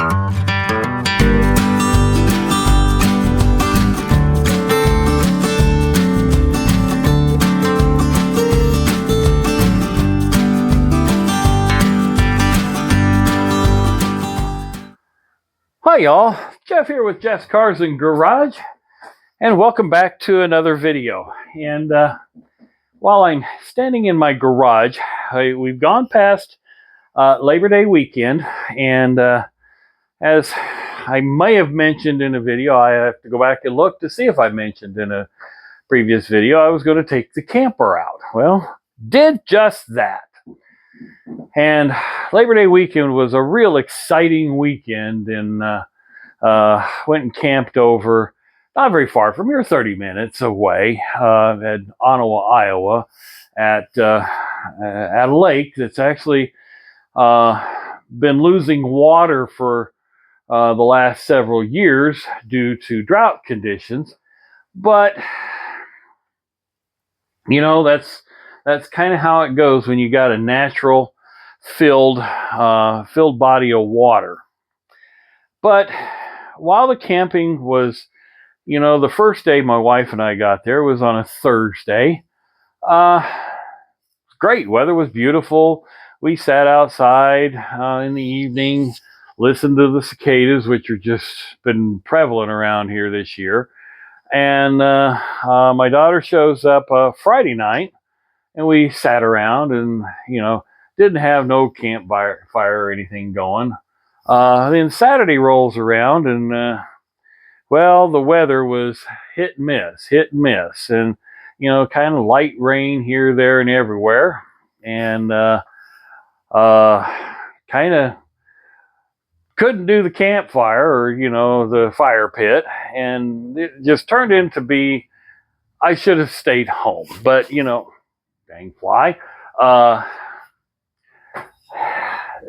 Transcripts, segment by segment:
Hi y'all, Jeff here with Jeff's Cars and Garage, and welcome back to another video. And while I'm standing in my garage, we've gone past Labor Day weekend, and as I may have mentioned in a video, I have to go back and look to see if I mentioned in a previous video, I was going to take the camper out. Well, did just that. And Labor Day weekend was a real exciting weekend, and went and camped over not very far from here, 30 minutes away, at Ottawa, Iowa, at a lake that's actually been losing water for the last several years due to drought conditions. But you know, that's kind of how it goes when you got a natural filled body of water. But while the camping was, you know, the first day my wife and I got there was on a Thursday. Great weather, was beautiful. We sat outside in the evening, listened to the cicadas, which are just been prevalent around here this year. And my daughter shows up Friday night, and we sat around and, you know, didn't have no campfire or anything going. Then Saturday rolls around, and well, the weather was hit and miss, and you know, kind of light rain here, there, and everywhere, and kind of couldn't do the campfire or, you know, the fire pit, and it just turned into be, I should have stayed home, but you know, dang fly.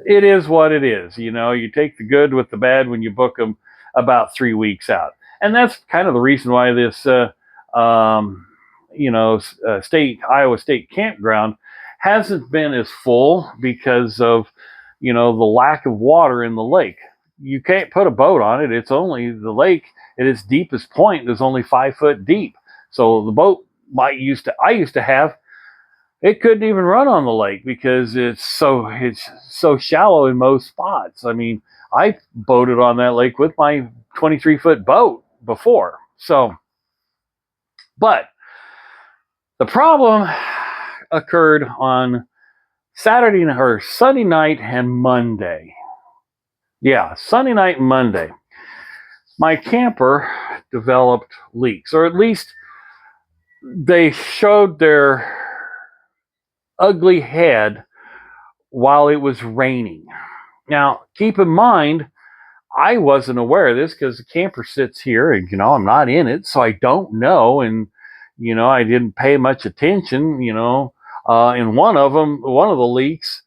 It is what it is. You know, you take the good with the bad when you book them about 3 weeks out. And that's kind of the reason why this, Iowa State campground hasn't been as full, because of, you know, the lack of water in the lake. You can't put a boat on it. It's only the lake at its deepest point is only 5 foot deep. So the boat I used to have, it couldn't even run on the lake because it's so shallow in most spots. I mean, I boated on that lake with my 23-foot boat before. So, but the problem occurred on Sunday night and Monday. Yeah, Sunday night and Monday. My camper developed leaks, or at least they showed their ugly head while it was raining. Now, keep in mind, I wasn't aware of this because the camper sits here, and you know, I'm not in it, so I don't know, and you know, I didn't pay much attention. You know, in one of the leaks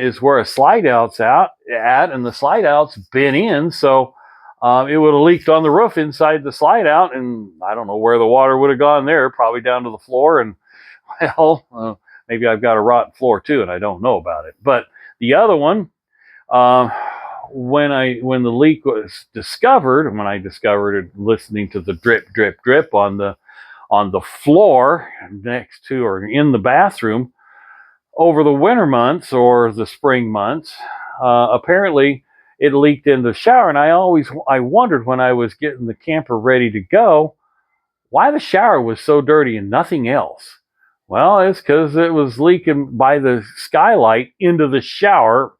is where a slide out's at, and the slide out's been in, so it would have leaked on the roof inside the slide out, and I don't know where the water would have gone there, probably down to the floor, and well, maybe I've got a rotten floor too, and I don't know about it. But the other one, when the leak was discovered, when I discovered it listening to the drip, drip, drip on the floor next to or in the bathroom over the winter months or the spring months, apparently it leaked in the shower. And I wondered when I was getting the camper ready to go, why the shower was so dirty and nothing else. Well, it's because it was leaking by the skylight into the shower,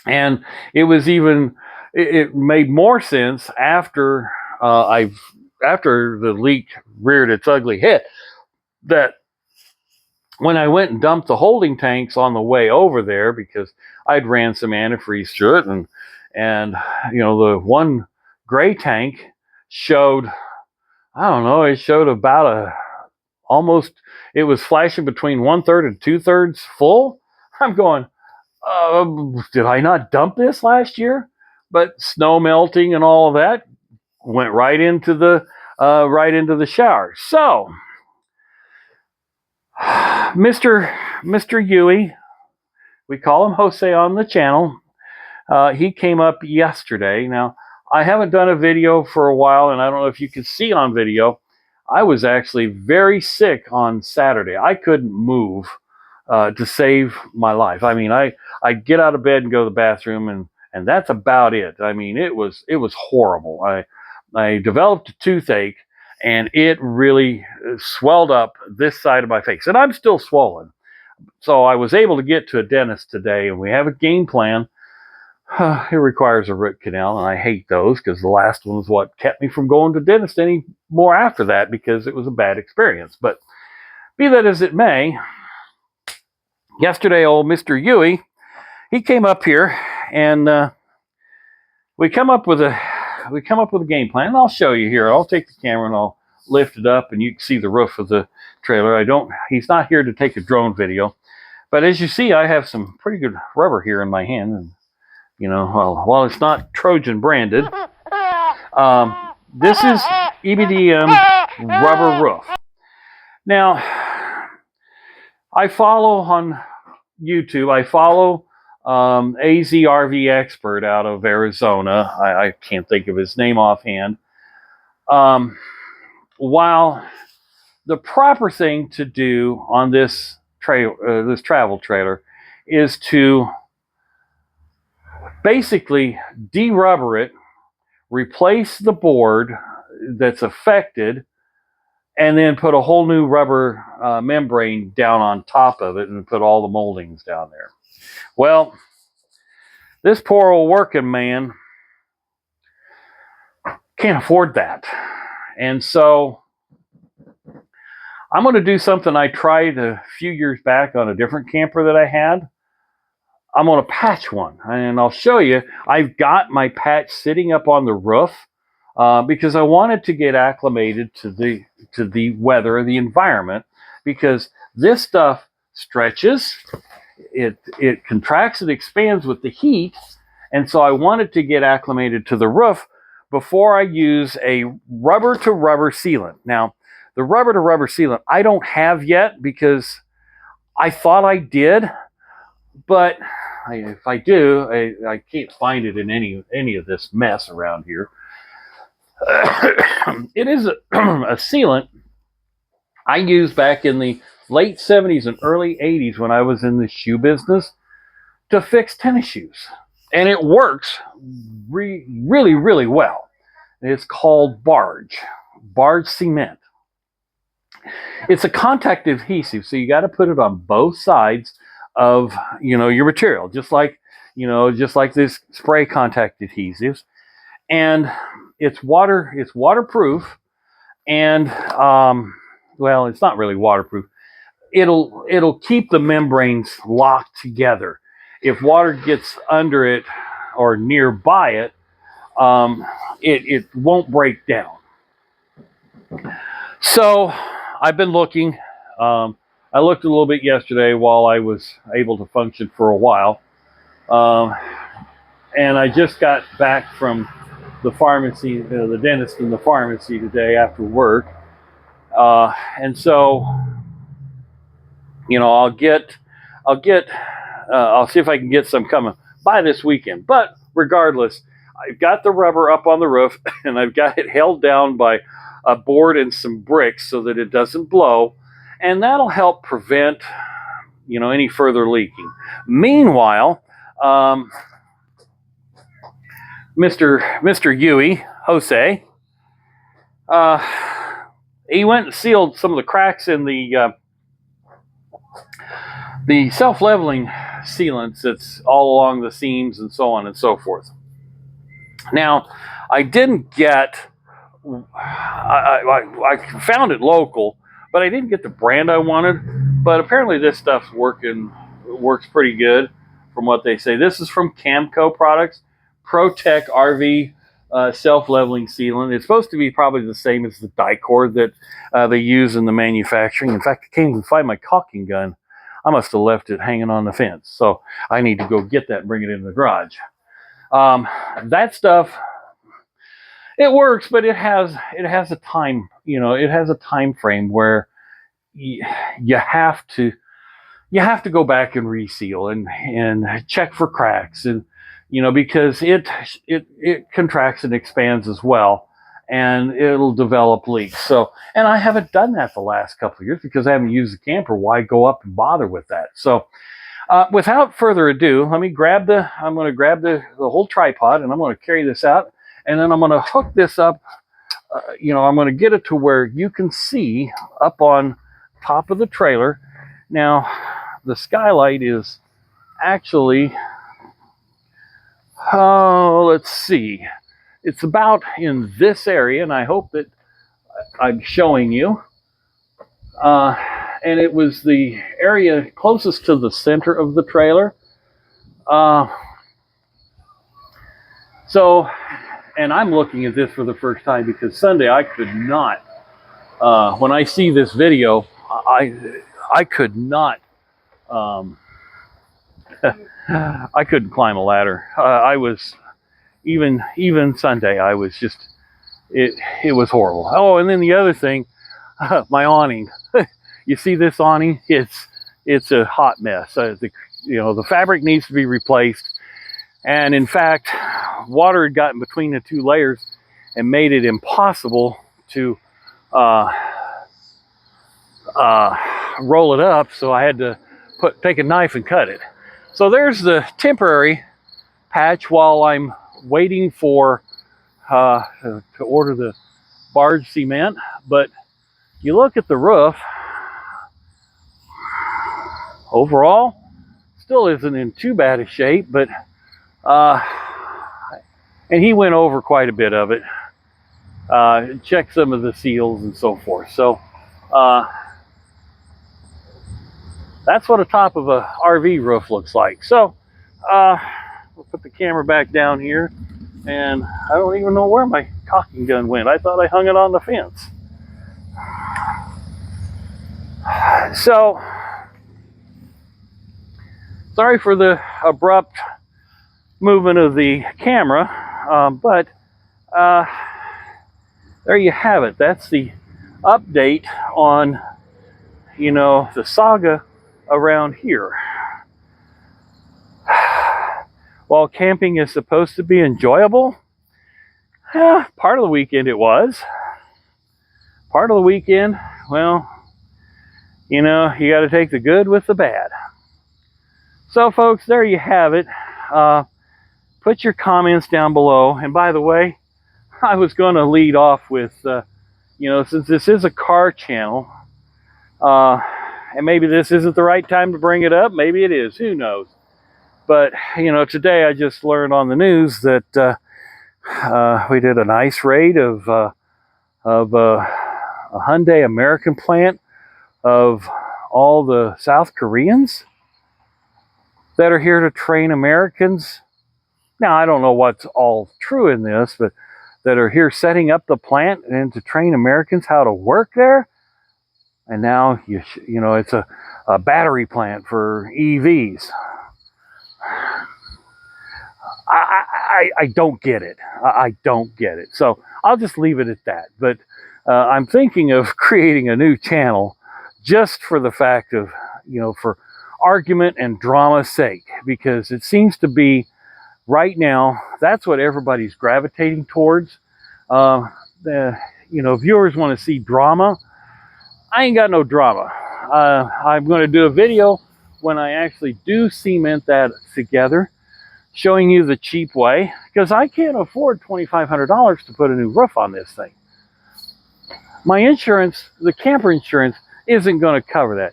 and it made more sense after the leak reared its ugly head, that when I went and dumped the holding tanks on the way over there, because I'd ran some antifreeze through it, and you know, the one gray tank showed, I don't know, it showed about it was flashing between 1/3 and 2/3 full. I'm going, did I not dump this last year? But snow melting and all of that went right into the shower. So, Mr. Yui, we call him Jose on the channel. He came up yesterday. Now, I haven't done a video for a while, and I don't know if you can see on video. I was actually very sick on Saturday. I couldn't move to save my life. I mean, I'd get out of bed and go to the bathroom, and that's about it. I mean, it was horrible. I developed a toothache, and it really swelled up this side of my face, and I'm still swollen. So I was able to get to a dentist today, and we have a game plan. It requires a root canal, and I hate those because the last one was what kept me from going to dentist any more after that because it was a bad experience. But be that as it may, yesterday old Mr. Yui, he came up here, and we come up with a game plan. And I'll show you here. I'll take the camera and I'll lift it up, and you can see the roof of the trailer. He's not here to take a drone video, but as you see, I have some pretty good rubber here in my hand, and while it's not Trojan branded, this is EBDM rubber roof. Now, I follow on YouTube. I follow AZRV Expert out of Arizona. I can't think of his name offhand. While the proper thing to do on this travel trailer is to basically de-rubber it, replace the board that's affected, and then put a whole new rubber membrane down on top of it and put all the moldings down there. Well, this poor old working man can't afford that. And so I'm going to do something I tried a few years back on a different camper that I had. I'm going to patch one, and I'll show you. I've got my patch sitting up on the roof because I wanted to get acclimated to the weather, the environment, because this stuff stretches, it contracts, it expands with the heat, and so I wanted to get acclimated to the roof before I use a rubber-to-rubber sealant. Now, the rubber-to-rubber sealant I don't have yet because I thought I did, but if I do, I can't find it in any of this mess around here. It is a sealant I used back in the late 70s and early 80s when I was in the shoe business to fix tennis shoes. And it works really, really well. It's called Barge Cement. It's a contact adhesive, so you got to put it on both sides of your material, just like this spray contact adhesives, and it's waterproof, and well, it's not really waterproof. It'll keep the membranes locked together. If water gets under it or nearby it, it won't break down. So I've been looking. I looked a little bit yesterday while I was able to function for a while. And I just got back from the pharmacy, the dentist in the pharmacy today after work. And so, I'll see if I can get some coming by this weekend. But regardless, I've got the rubber up on the roof, and I've got it held down by a board and some bricks so that it doesn't blow. And that'll help prevent, any further leaking. Meanwhile, Mr. Yui, Jose, he went and sealed some of the cracks in the self-leveling sealants that's all along the seams and so on and so forth. Now, I didn't get, I found it local, but I didn't get the brand I wanted. But apparently this stuff's works pretty good from what they say. This is from Camco Products, ProTech RV self-leveling sealant. It's supposed to be probably the same as the Dicor that they use in the manufacturing. In fact, I can't even find my caulking gun. I must have left it hanging on the fence. So I need to go get that and bring it in the garage. That stuff, it works, but it has a time, it has a time frame where you have to go back and reseal and check for cracks and you know, because it contracts and expands as well, and it'll develop leaks. So, and I haven't done that the last couple of years because I haven't used the camper. Why go up and bother with that? So, without further ado, let me grab I'm going to grab the whole tripod, and I'm going to carry this out, and then I'm going to hook this up. You know, I'm going to get it to where you can see up on top of the trailer. Now, the skylight is actually, oh, let's see. It's about in this area, and I hope that I'm showing you. And it was the area closest to the center of the trailer. So, and I'm looking at this for the first time because Sunday I could not, when I see this video, I could not, I couldn't climb a ladder. I was, even Sunday, I was just, it was horrible. Oh, and then the other thing, my awning. You see this awning? It's a hot mess. The fabric needs to be replaced, and in fact, water had gotten between the two layers and made it impossible to roll it up. So I had to take a knife and cut it. So there's the temporary patch while I'm waiting for to order the barge cement. But you look at the roof, overall, still isn't in too bad a shape, but and he went over quite a bit of it, checked some of the seals and so forth. So that's what a top of a RV roof looks like. So we'll put the camera back down here, and I don't even know where my caulking gun went. I thought I hung it on the fence. So sorry for the abrupt movement of the camera, but there you have it. That's the update on, you know, the saga around here. While camping is supposed to be enjoyable, part of the weekend it was. Part of the weekend, well, you know, you got to take the good with the bad. So folks, there you have it. Put your comments down below. And by the way, I was going to lead off with, you know, since this is a car channel, and maybe this isn't the right time to bring it up. Maybe it is. Who knows? But, you know, today I just learned on the news that we did a nice raid of a Hyundai American plant of all the South Koreans that are here to train Americans. Now, I don't know what's all true in this, but that are here setting up the plant and to train Americans how to work there. And now, you know, it's a battery plant for EVs. I don't get it. I don't get it. So I'll just leave it at that. But I'm thinking of creating a new channel just for the fact of, you know, for argument and drama's sake, because it seems to be right now, that's what everybody's gravitating towards. You know, viewers want to see drama. I ain't got no drama. I'm going to do a video when I actually do cement that together, showing you the cheap way, because I can't afford $2,500 to put a new roof on this thing. My insurance, the camper insurance, isn't going to cover that.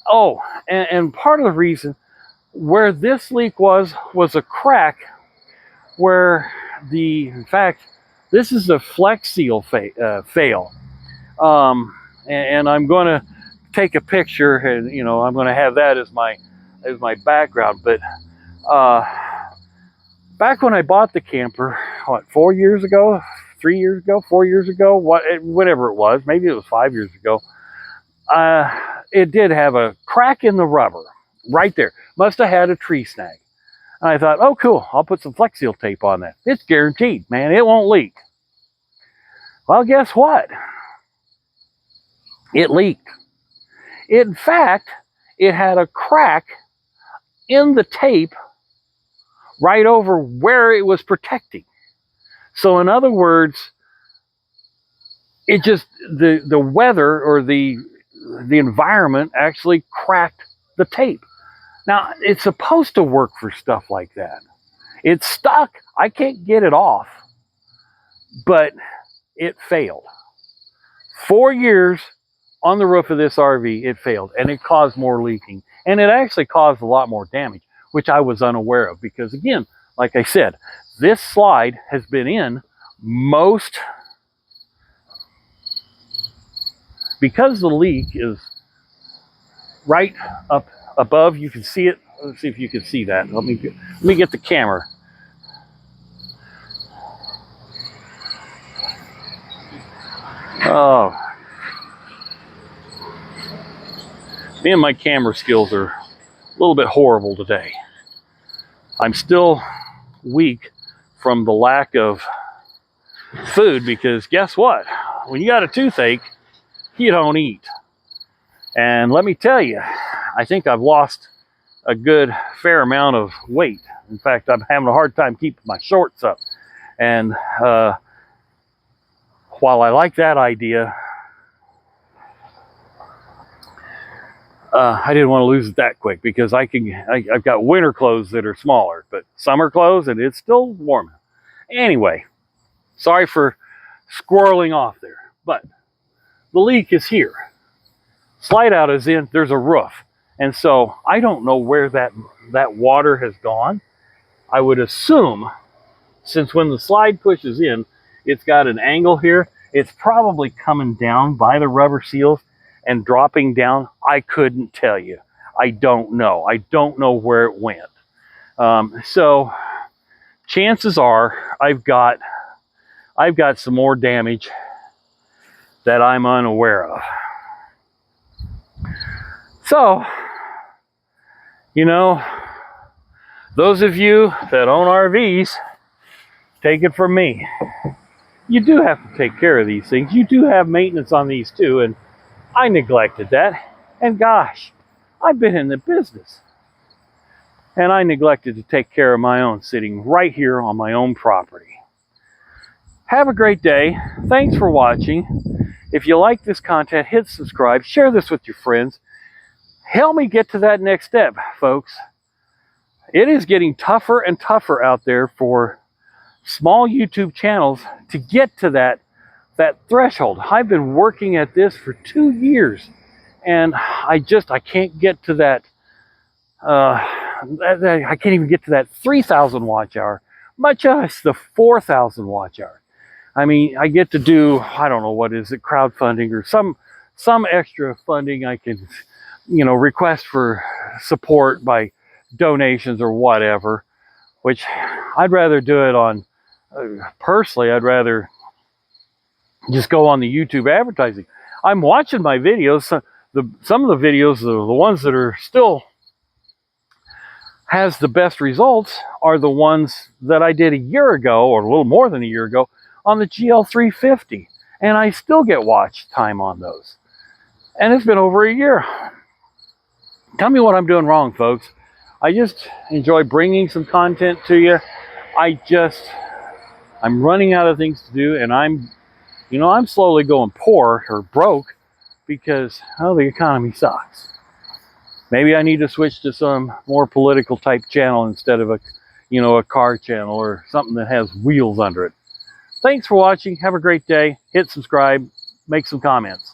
Oh, and part of the reason where this leak was a crack where in fact, this is a Flex Seal fail. And I'm going to take a picture, and, you know, I'm going to have that as my background. But back when I bought the camper, what, 4 years ago, 3 years ago, 4 years ago, whatever it was, maybe it was 5 years ago, it did have a crack in the rubber right there. Must have had a tree snag. And I thought, oh, cool, I'll put some Flex Seal tape on that. It's guaranteed, man, it won't leak. Well, guess what? It leaked. In fact, it had a crack in the tape right over where it was protecting. So in other words, it just, the weather or the environment actually cracked the tape. Now, it's supposed to work for stuff like that. It's stuck. I can't get it off, but it failed. 4 years on the roof of this RV, it failed, and it caused more leaking. And it actually caused a lot more damage, which I was unaware of because, again, like I said, this slide has been in most, because the leak is right up above, you can see it. Let's see if you can see that. Let me get the camera. Oh, me and my camera skills are a little bit horrible today. I'm still weak from the lack of food because guess what? When you got a toothache, you don't eat. And let me tell you, I think I've lost a good fair amount of weight. In fact, I'm having a hard time keeping my shorts up. And while I like that idea, I didn't want to lose it that quick because I've got winter clothes that are smaller, but summer clothes and it's still warm. Anyway, sorry for squirreling off there, but the leak is here. Slide out is in, there's a roof. And so I don't know where that water has gone. I would assume, since when the slide pushes in, it's got an angle here, it's probably coming down by the rubber seals and dropping down. I couldn't tell you. I don't know. I don't know where it went. So chances are I've got some more damage that I'm unaware of. So, you know, those of you that own RVs, take it from me. You do have to take care of these things. You do have maintenance on these too, and I neglected that. And gosh, I've been in the business. And I neglected to take care of my own sitting right here on my own property. Have a great day. Thanks for watching. If you like this content, hit subscribe, share this with your friends. Help me get to that next step, folks. It is getting tougher and tougher out there for small YouTube channels to get to that threshold. I've been working at this for 2 years, and I can't get to that. I can't even get to that 3,000 watch hour, much less the 4,000 watch hour. I mean, I get to do, I don't know, what is it, crowdfunding or some extra funding I can, request for support by donations or whatever, which I'd rather do it on, personally, I'd rather just go on the YouTube advertising. I'm watching my videos. Some of the videos, the ones that are still has the best results are the ones that I did a year ago, or a little more than a year ago, on the GL350. And I still get watch time on those. And it's been over a year. Tell me what I'm doing wrong, folks. I just enjoy bringing some content to you. I'm running out of things to do, and I'm slowly going poor or broke because, the economy sucks. Maybe I need to switch to some more political type channel instead of a car channel or something that has wheels under it. Thanks for watching. Have a great day. Hit subscribe. Make some comments.